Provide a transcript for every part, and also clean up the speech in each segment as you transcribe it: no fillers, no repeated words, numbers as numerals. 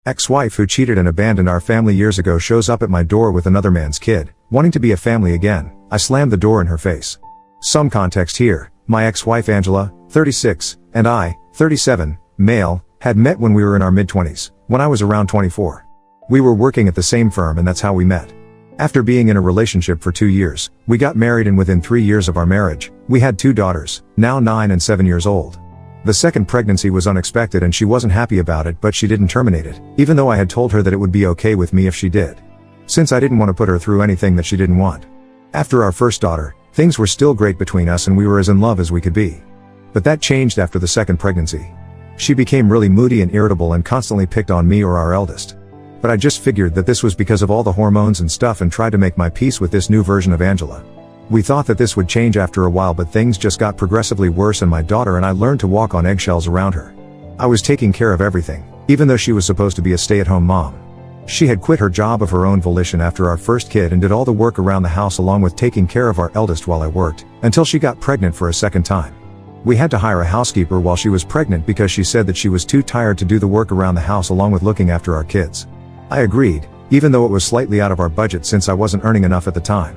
Ex-wife who cheated and abandoned our family years ago shows up at my door with another man's kid, wanting to be a family again. I slammed the door in her face. Some context here. My ex-wife Angela, 36, and I, 37, male, had met when we were in our mid-20s, when I was around 24. We were working at the same firm and that's how we met. After being in a relationship for 2 years, we got married and within 3 years of our marriage, we had 2 daughters, now 9 and 7 years old. The second pregnancy was unexpected and she wasn't happy about it, but she didn't terminate it, even though I had told her that it would be okay with me if she did. Since I didn't want to put her through anything that she didn't want. After our first daughter, things were still great between us and we were as in love as we could be. But that changed after the second pregnancy. She became really moody and irritable and constantly picked on me or our eldest. But I just figured that this was because of all the hormones and stuff and tried to make my peace with this new version of Angela. We thought that this would change after a while, but things just got progressively worse and my daughter and I learned to walk on eggshells around her. I was taking care of everything, even though she was supposed to be a stay-at-home mom. She had quit her job of her own volition after our first kid and did all the work around the house along with taking care of our eldest while I worked, until she got pregnant for a second time. We had to hire a housekeeper while she was pregnant because she said that she was too tired to do the work around the house along with looking after our kids. I agreed, even though it was slightly out of our budget since I wasn't earning enough at the time.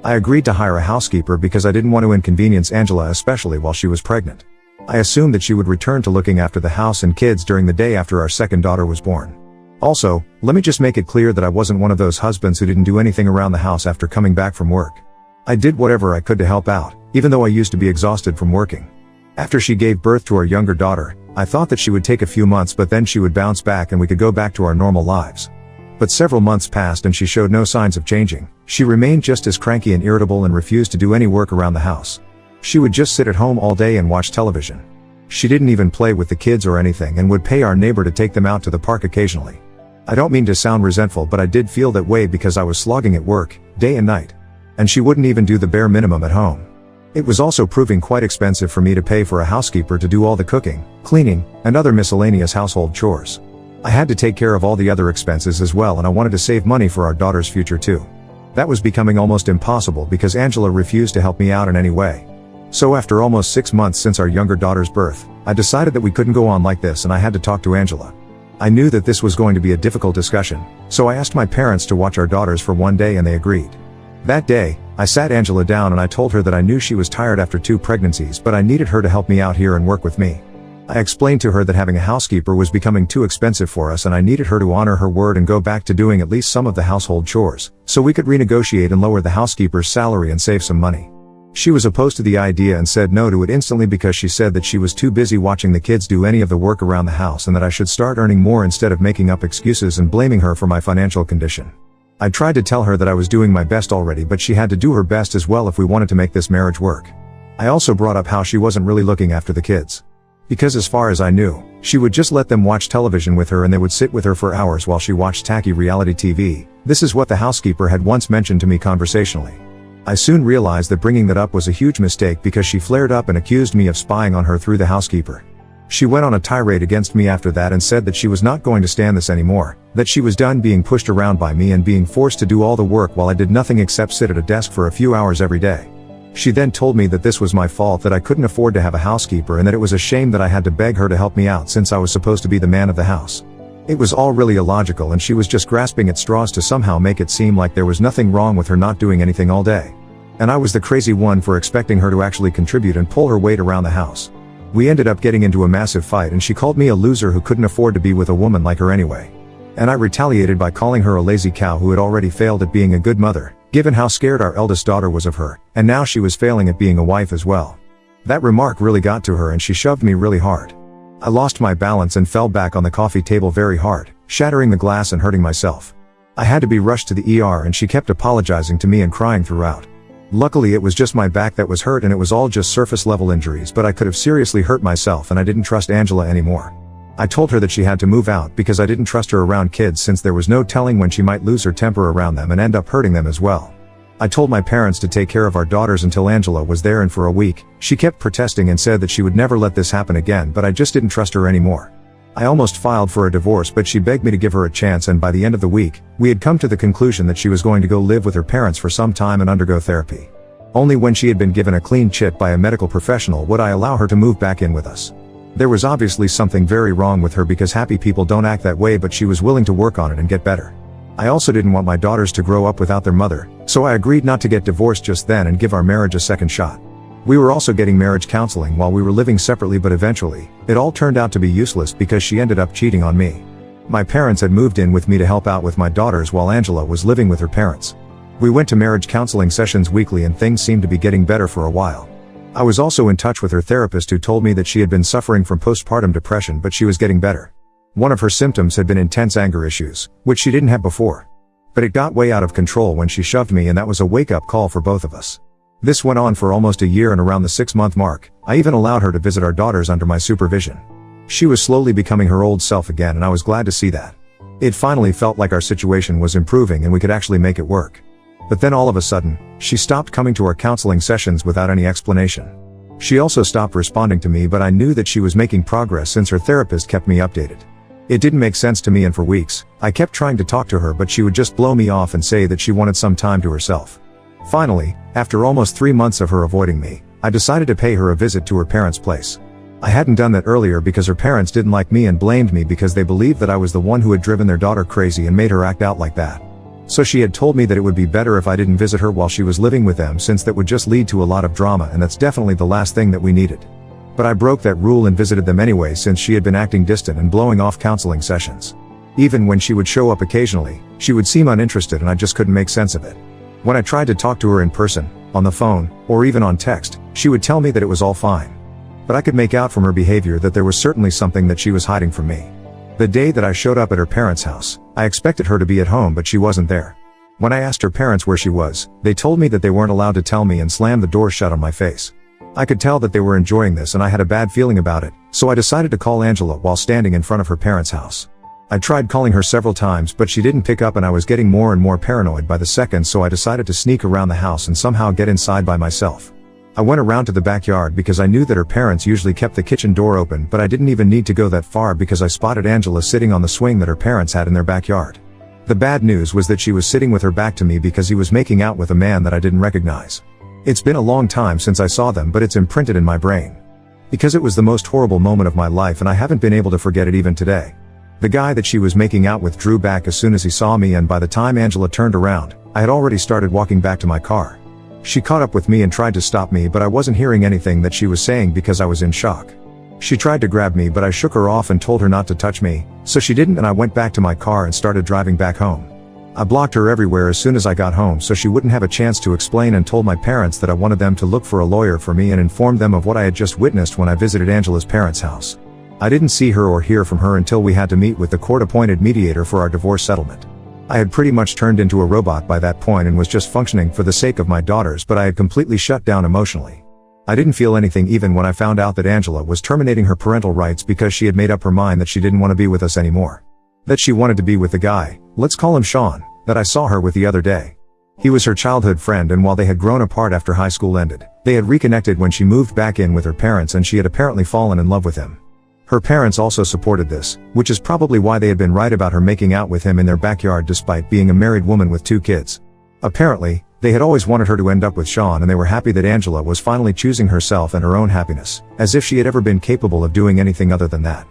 I agreed to hire a housekeeper because I didn't want to inconvenience Angela, especially while she was pregnant. I assumed that she would return to looking after the house and kids during the day after our second daughter was born. Also, let me just make it clear that I wasn't one of those husbands who didn't do anything around the house after coming back from work. I did whatever I could to help out, even though I used to be exhausted from working. After she gave birth to our younger daughter, I thought that she would take a few months but then she would bounce back and we could go back to our normal lives. But several months passed and she showed no signs of changing. She remained just as cranky and irritable and refused to do any work around the house. She would just sit at home all day and watch television. She didn't even play with the kids or anything and would pay our neighbor to take them out to the park occasionally. I don't mean to sound resentful, but I did feel that way because I was slogging at work, day and night. And she wouldn't even do the bare minimum at home. It was also proving quite expensive for me to pay for a housekeeper to do all the cooking, cleaning, and other miscellaneous household chores. I had to take care of all the other expenses as well and I wanted to save money for our daughter's future too. That was becoming almost impossible because Angela refused to help me out in any way. So after almost 6 months since our younger daughter's birth, I decided that we couldn't go on like this and I had to talk to Angela. I knew that this was going to be a difficult discussion, so I asked my parents to watch our daughters for one day and they agreed. That day, I sat Angela down and I told her that I knew she was tired after 2 pregnancies but I needed her to help me out here and work with me. I explained to her that having a housekeeper was becoming too expensive for us and I needed her to honor her word and go back to doing at least some of the household chores, so we could renegotiate and lower the housekeeper's salary and save some money. She was opposed to the idea and said no to it instantly because she said that she was too busy watching the kids do any of the work around the house and that I should start earning more instead of making up excuses and blaming her for my financial condition. I tried to tell her that I was doing my best already, but she had to do her best as well if we wanted to make this marriage work. I also brought up how she wasn't really looking after the kids. Because as far as I knew, she would just let them watch television with her and they would sit with her for hours while she watched tacky reality TV. This is what the housekeeper had once mentioned to me conversationally. I soon realized that bringing that up was a huge mistake because she flared up and accused me of spying on her through the housekeeper. She went on a tirade against me after that and said that she was not going to stand this anymore, that she was done being pushed around by me and being forced to do all the work while I did nothing except sit at a desk for a few hours every day. She then told me that this was my fault, that I couldn't afford to have a housekeeper and that it was a shame that I had to beg her to help me out since I was supposed to be the man of the house. It was all really illogical and she was just grasping at straws to somehow make it seem like there was nothing wrong with her not doing anything all day. And I was the crazy one for expecting her to actually contribute and pull her weight around the house. We ended up getting into a massive fight and she called me a loser who couldn't afford to be with a woman like her anyway. And I retaliated by calling her a lazy cow who had already failed at being a good mother, given how scared our eldest daughter was of her, and now she was failing at being a wife as well. That remark really got to her and she shoved me really hard. I lost my balance and fell back on the coffee table very hard, shattering the glass and hurting myself. I had to be rushed to the ER and she kept apologizing to me and crying throughout. Luckily it was just my back that was hurt and it was all just surface level injuries, but I could have seriously hurt myself and I didn't trust Angela anymore. I told her that she had to move out because I didn't trust her around kids since there was no telling when she might lose her temper around them and end up hurting them as well. I told my parents to take care of our daughters until Angela was there, and for a week, she kept protesting and said that she would never let this happen again, but I just didn't trust her anymore. I almost filed for a divorce, but she begged me to give her a chance, and by the end of the week, we had come to the conclusion that she was going to go live with her parents for some time and undergo therapy. Only when she had been given a clean chit by a medical professional would I allow her to move back in with us. There was obviously something very wrong with her because happy people don't act that way, but she was willing to work on it and get better. I also didn't want my daughters to grow up without their mother, so I agreed not to get divorced just then and give our marriage a second shot. We were also getting marriage counseling while we were living separately, but eventually, it all turned out to be useless because she ended up cheating on me. My parents had moved in with me to help out with my daughters while Angela was living with her parents. We went to marriage counseling sessions weekly and things seemed to be getting better for a while. I was also in touch with her therapist, who told me that she had been suffering from postpartum depression, but she was getting better. One of her symptoms had been intense anger issues, which she didn't have before. But it got way out of control when she shoved me, and that was a wake-up call for both of us. This went on for almost a year, and around the 6-month mark, I even allowed her to visit our daughters under my supervision. She was slowly becoming her old self again, and I was glad to see that. It finally felt like our situation was improving and we could actually make it work. But then all of a sudden, she stopped coming to our counseling sessions without any explanation. She also stopped responding to me, but I knew that she was making progress since her therapist kept me updated. It didn't make sense to me, and for weeks, I kept trying to talk to her, but she would just blow me off and say that she wanted some time to herself. Finally, after almost 3 months of her avoiding me, I decided to pay her a visit to her parents' place. I hadn't done that earlier because her parents didn't like me and blamed me because they believed that I was the one who had driven their daughter crazy and made her act out like that. So she had told me that it would be better if I didn't visit her while she was living with them, since that would just lead to a lot of drama, and that's definitely the last thing that we needed. But I broke that rule and visited them anyway, since she had been acting distant and blowing off counseling sessions. Even when she would show up occasionally, she would seem uninterested, and I just couldn't make sense of it. When I tried to talk to her in person, on the phone, or even on text, she would tell me that it was all fine. But I could make out from her behavior that there was certainly something that she was hiding from me. The day that I showed up at her parents' house, I expected her to be at home, but she wasn't there. When I asked her parents where she was, they told me that they weren't allowed to tell me and slammed the door shut on my face. I could tell that they were enjoying this, and I had a bad feeling about it, so I decided to call Angela while standing in front of her parents' house. I tried calling her several times, but she didn't pick up, and I was getting more and more paranoid by the second, so I decided to sneak around the house and somehow get inside by myself. I went around to the backyard because I knew that her parents usually kept the kitchen door open, but I didn't even need to go that far because I spotted Angela sitting on the swing that her parents had in their backyard. The bad news was that she was sitting with her back to me because he was making out with a man that I didn't recognize. It's been a long time since I saw them, but it's imprinted in my brain. Because it was the most horrible moment of my life, and I haven't been able to forget it even today. The guy that she was making out with drew back as soon as he saw me, and by the time Angela turned around, I had already started walking back to my car. She caught up with me and tried to stop me, but I wasn't hearing anything that she was saying because I was in shock. She tried to grab me, but I shook her off and told her not to touch me, so she didn't, and I went back to my car and started driving back home. I blocked her everywhere as soon as I got home so she wouldn't have a chance to explain, and told my parents that I wanted them to look for a lawyer for me, and informed them of what I had just witnessed when I visited Angela's parents' house. I didn't see her or hear from her until we had to meet with the court-appointed mediator for our divorce settlement. I had pretty much turned into a robot by that point and was just functioning for the sake of my daughters, but I had completely shut down emotionally. I didn't feel anything even when I found out that Angela was terminating her parental rights because she had made up her mind that she didn't want to be with us anymore. That she wanted to be with the guy, let's call him Sean, that I saw her with the other day. He was her childhood friend, and while they had grown apart after high school ended, they had reconnected when she moved back in with her parents, and she had apparently fallen in love with him. Her parents also supported this, which is probably why they had been right about her making out with him in their backyard despite being a married woman with 2 kids. Apparently, they had always wanted her to end up with Sean, and they were happy that Angela was finally choosing herself and her own happiness, as if she had ever been capable of doing anything other than that.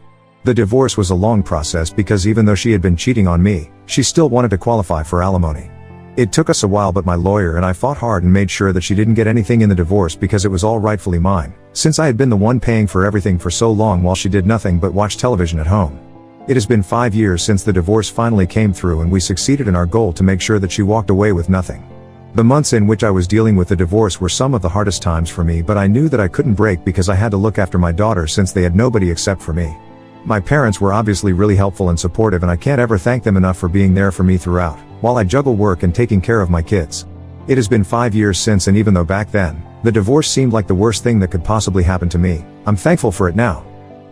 The divorce was a long process because even though she had been cheating on me, she still wanted to qualify for alimony. It took us a while, but my lawyer and I fought hard and made sure that she didn't get anything in the divorce because it was all rightfully mine, since I had been the one paying for everything for so long while she did nothing but watch television at home. It has been 5 years since the divorce finally came through, and we succeeded in our goal to make sure that she walked away with nothing. The months in which I was dealing with the divorce were some of the hardest times for me, but I knew that I couldn't break because I had to look after my daughter since they had nobody except for me. My parents were obviously really helpful and supportive, and I can't ever thank them enough for being there for me throughout, while I juggle work and taking care of my kids. It has been 5 years since, and even though back then, the divorce seemed like the worst thing that could possibly happen to me, I'm thankful for it now.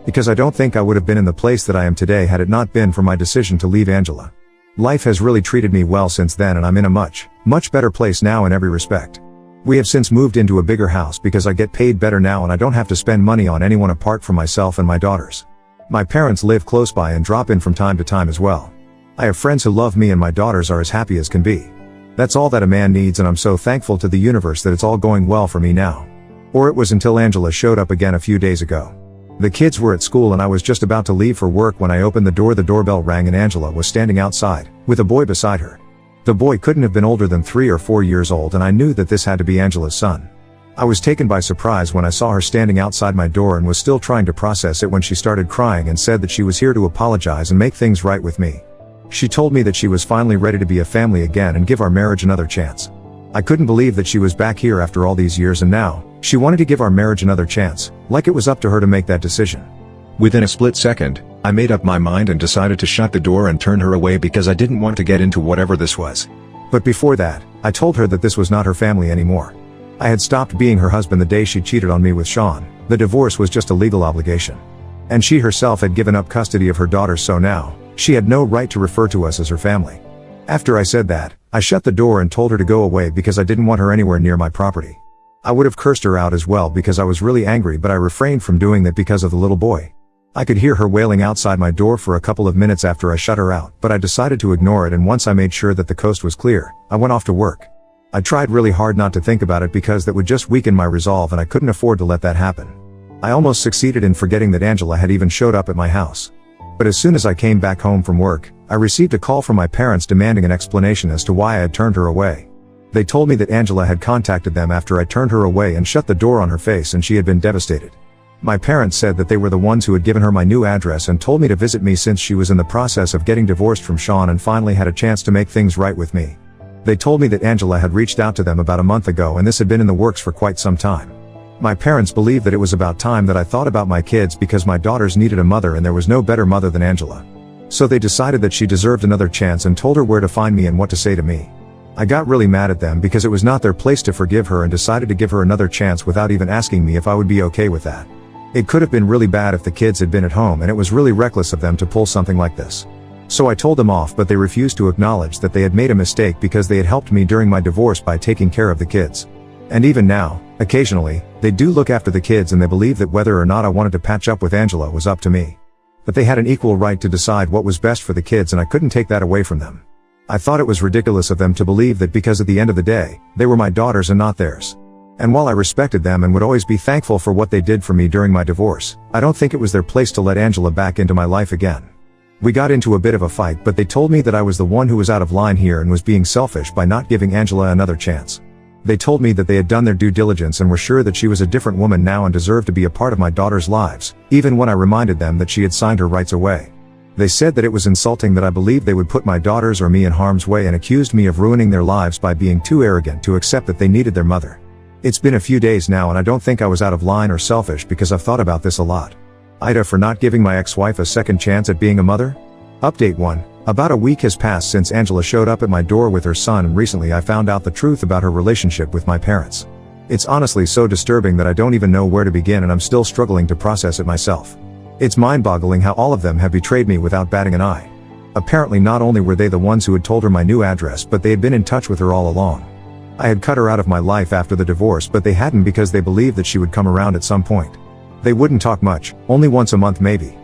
Because I don't think I would have been in the place that I am today had it not been for my decision to leave Angela. Life has really treated me well since then, and I'm in a much better place now in every respect. We have since moved into a bigger house because I get paid better now and I don't have to spend money on anyone apart from myself and my daughters. My parents live close by and drop in from time to time as well. I have friends who love me, and my daughters are as happy as can be. That's all that a man needs, and I'm so thankful to the universe that it's all going well for me now. Or it was until Angela showed up again a few days ago. The kids were at school and I was just about to leave for work when I opened the door. The doorbell rang and Angela was standing outside, with a boy beside her. The boy couldn't have been older than 3 or 4 years old, and I knew that this had to be Angela's son. I was taken by surprise when I saw her standing outside my door and was still trying to process it when she started crying and said that she was here to apologize and make things right with me. She told me that she was finally ready to be a family again and give our marriage another chance. I couldn't believe that she was back here after all these years, and now, she wanted to give our marriage another chance, like it was up to her to make that decision. Within a split second, I made up my mind and decided to shut the door and turn her away because I didn't want to get into whatever this was. But before that, I told her that this was not her family anymore. I had stopped being her husband the day she cheated on me with Sean. The divorce was just a legal obligation. And she herself had given up custody of her daughters, so now, she had no right to refer to us as her family. After I said that, I shut the door and told her to go away because I didn't want her anywhere near my property. I would have cursed her out as well because I was really angry, but I refrained from doing that because of the little boy. I could hear her wailing outside my door for a couple of minutes after I shut her out, but I decided to ignore it, and once I made sure that the coast was clear, I went off to work. I tried really hard not to think about it because that would just weaken my resolve, and I couldn't afford to let that happen. I almost succeeded in forgetting that Angela had even showed up at my house. But as soon as I came back home from work, I received a call from my parents demanding an explanation as to why I had turned her away. They told me that Angela had contacted them after I turned her away and shut the door on her face, and she had been devastated. My parents said that they were the ones who had given her my new address and told me to visit me since she was in the process of getting divorced from Sean and finally had a chance to make things right with me. They told me that Angela had reached out to them about a month ago and this had been in the works for quite some time. My parents believed that it was about time that I thought about my kids because my daughters needed a mother and there was no better mother than Angela. So they decided that she deserved another chance and told her where to find me and what to say to me. I got really mad at them because it was not their place to forgive her and decided to give her another chance without even asking me if I would be okay with that. It could have been really bad if the kids had been at home, and it was really reckless of them to pull something like this. So I told them off, but they refused to acknowledge that they had made a mistake because they had helped me during my divorce by taking care of the kids. And even now, occasionally, they do look after the kids and they believe that whether or not I wanted to patch up with Angela was up to me. But they had an equal right to decide what was best for the kids and I couldn't take that away from them. I thought it was ridiculous of them to believe that because at the end of the day, they were my daughters and not theirs. And while I respected them and would always be thankful for what they did for me during my divorce, I don't think it was their place to let Angela back into my life again. We got into a bit of a fight, but they told me that I was the one who was out of line here and was being selfish by not giving Angela another chance. They told me that they had done their due diligence and were sure that she was a different woman now and deserved to be a part of my daughters' lives, even when I reminded them that she had signed her rights away. They said that it was insulting that I believed they would put my daughters or me in harm's way and accused me of ruining their lives by being too arrogant to accept that they needed their mother. It's been a few days now and I don't think I was out of line or selfish because I've thought about this a lot. Ida for not giving my ex-wife a second chance at being a mother? Update 1. About a week has passed since Angela showed up at my door with her son, and recently I found out the truth about her relationship with my parents. It's honestly so disturbing that I don't even know where to begin, and I'm still struggling to process it myself. It's mind-boggling how all of them have betrayed me without batting an eye. Apparently not only were they the ones who had told her my new address, but they had been in touch with her all along. I had cut her out of my life after the divorce, but they hadn't because they believed that she would come around at some point. They wouldn't talk much, only once a month maybe.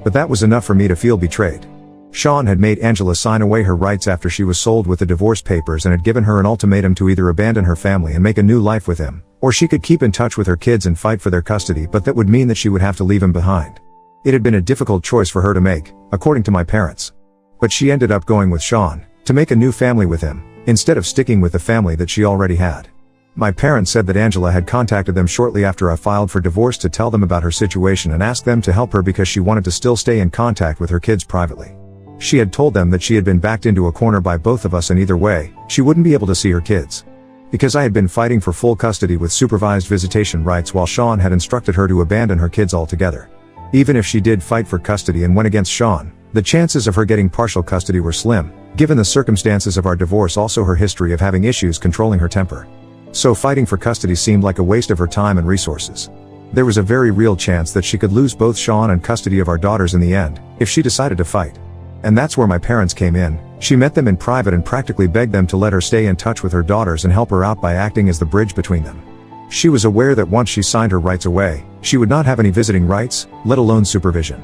But that was enough for me to feel betrayed. Sean had made Angela sign away her rights after she was sold with the divorce papers and had given her an ultimatum to either abandon her family and make a new life with him, or she could keep in touch with her kids and fight for their custody, but that would mean that she would have to leave him behind. It had been a difficult choice for her to make, according to my parents. But she ended up going with Sean, to make a new family with him, instead of sticking with the family that she already had. My parents said that Angela had contacted them shortly after I filed for divorce to tell them about her situation and asked them to help her because she wanted to still stay in contact with her kids privately. She had told them that she had been backed into a corner by both of us and either way, she wouldn't be able to see her kids. Because I had been fighting for full custody with supervised visitation rights while Sean had instructed her to abandon her kids altogether. Even if she did fight for custody and went against Sean, the chances of her getting partial custody were slim, given the circumstances of our divorce, also her history of having issues controlling her temper. So fighting for custody seemed like a waste of her time and resources. There was a very real chance that she could lose both Sean and custody of our daughters in the end, if she decided to fight. And that's where my parents came in. She met them in private and practically begged them to let her stay in touch with her daughters and help her out by acting as the bridge between them. She was aware that once she signed her rights away, she would not have any visiting rights, let alone supervision.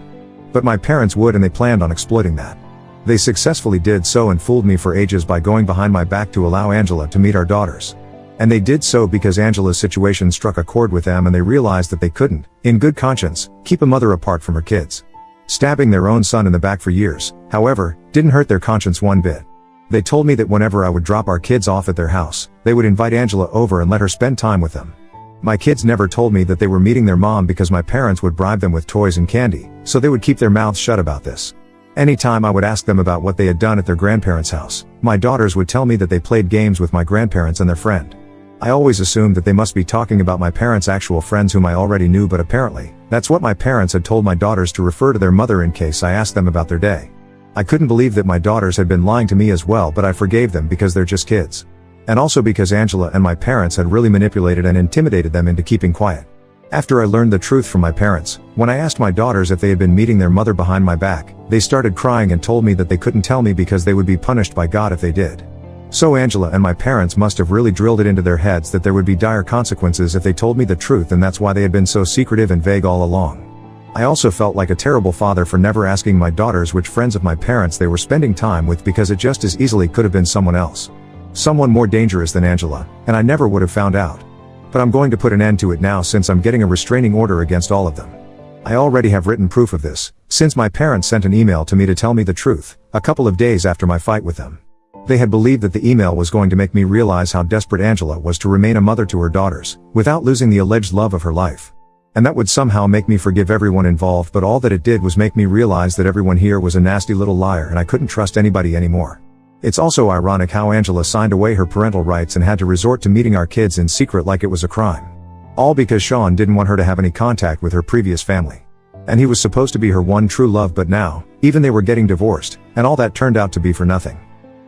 But my parents would, and they planned on exploiting that. They successfully did so and fooled me for ages by going behind my back to allow Angela to meet our daughters. And they did so because Angela's situation struck a chord with them and they realized that they couldn't, in good conscience, keep a mother apart from her kids. Stabbing their own son in the back for years, however, didn't hurt their conscience one bit. They told me that whenever I would drop our kids off at their house, they would invite Angela over and let her spend time with them. My kids never told me that they were meeting their mom because my parents would bribe them with toys and candy, so they would keep their mouths shut about this. Anytime I would ask them about what they had done at their grandparents' house, my daughters would tell me that they played games with my grandparents and their friend. I always assumed that they must be talking about my parents' actual friends whom I already knew, but apparently, that's what my parents had told my daughters to refer to their mother in case I asked them about their day. I couldn't believe that my daughters had been lying to me as well, but I forgave them because they're just kids. And also because Angela and my parents had really manipulated and intimidated them into keeping quiet. After I learned the truth from my parents, when I asked my daughters if they had been meeting their mother behind my back, they started crying and told me that they couldn't tell me because they would be punished by God if they did. So Angela and my parents must have really drilled it into their heads that there would be dire consequences if they told me the truth, and that's why they had been so secretive and vague all along. I also felt like a terrible father for never asking my daughters which friends of my parents they were spending time with, because it just as easily could have been someone else. Someone more dangerous than Angela, and I never would have found out. But I'm going to put an end to it now since I'm getting a restraining order against all of them. I already have written proof of this, since my parents sent an email to me to tell me the truth, a couple of days after my fight with them. They had believed that the email was going to make me realize how desperate Angela was to remain a mother to her daughters, without losing the alleged love of her life. And that would somehow make me forgive everyone involved, but all that it did was make me realize that everyone here was a nasty little liar and I couldn't trust anybody anymore. It's also ironic how Angela signed away her parental rights and had to resort to meeting our kids in secret like it was a crime. All because Sean didn't want her to have any contact with her previous family. And he was supposed to be her one true love, but now, even they were getting divorced, and all that turned out to be for nothing.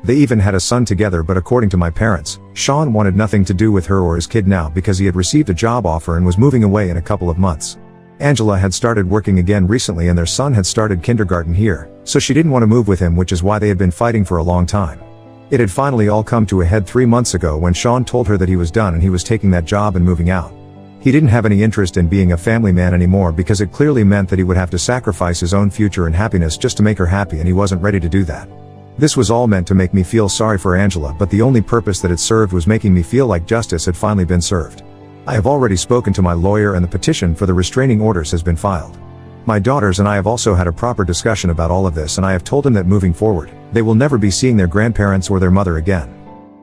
They even had a son together, but according to my parents, Sean wanted nothing to do with her or his kid now because he had received a job offer and was moving away in a couple of months. Angela had started working again recently and their son had started kindergarten here, so she didn't want to move with him, which is why they had been fighting for a long time. It had finally all come to a head 3 months ago when Sean told her that he was done and he was taking that job and moving out. He didn't have any interest in being a family man anymore because it clearly meant that he would have to sacrifice his own future and happiness just to make her happy, and he wasn't ready to do that. This was all meant to make me feel sorry for Angela, but the only purpose that it served was making me feel like justice had finally been served. I have already spoken to my lawyer and the petition for the restraining orders has been filed. My daughters and I have also had a proper discussion about all of this, and I have told them that moving forward, they will never be seeing their grandparents or their mother again.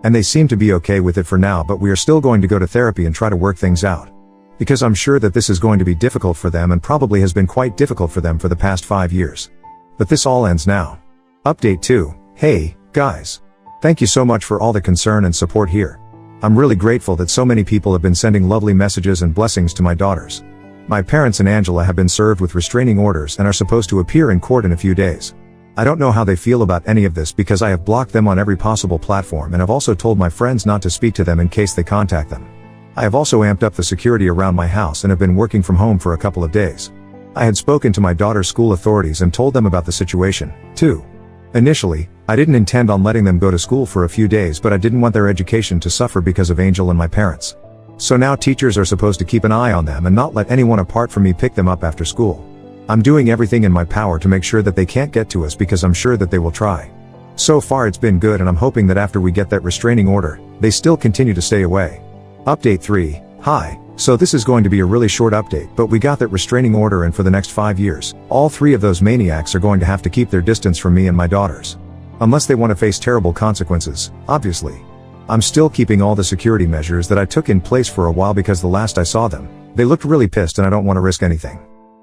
And they seem to be okay with it for now, but we are still going to go to therapy and try to work things out. Because I'm sure that this is going to be difficult for them and probably has been quite difficult for them for the past 5 years. But this all ends now. Update 2. Hey, guys. Thank you so much for all the concern and support here. I'm really grateful that so many people have been sending lovely messages and blessings to my daughters. My parents and Angela have been served with restraining orders and are supposed to appear in court in a few days. I don't know how they feel about any of this because I have blocked them on every possible platform and have also told my friends not to speak to them in case they contact them. I have also amped up the security around my house and have been working from home for a couple of days. I had spoken to my daughter's school authorities and told them about the situation, too. Initially, I didn't intend on letting them go to school for a few days, but I didn't want their education to suffer because of Angel and my parents. So now teachers are supposed to keep an eye on them and not let anyone apart from me pick them up after school. I'm doing everything in my power to make sure that they can't get to us because I'm sure that they will try. So far it's been good, and I'm hoping that after we get that restraining order, they still continue to stay away. Update 3. Hi. So this is going to be a really short update, but we got that restraining order, and for the next 5 years, all 3 of those maniacs are going to have to keep their distance from me and my daughters. Unless they want to face terrible consequences, obviously. I'm still keeping all the security measures that I took in place for a while because the last I saw them, they looked really pissed and I don't want to risk anything.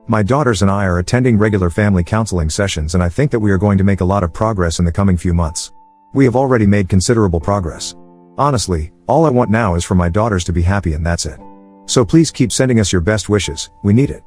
My daughters and I are attending regular family counseling sessions, and I think that we are going to make a lot of progress in the coming few months. We have already made considerable progress. Honestly, all I want now is for my daughters to be happy, and that's it. So please keep sending us your best wishes, we need it.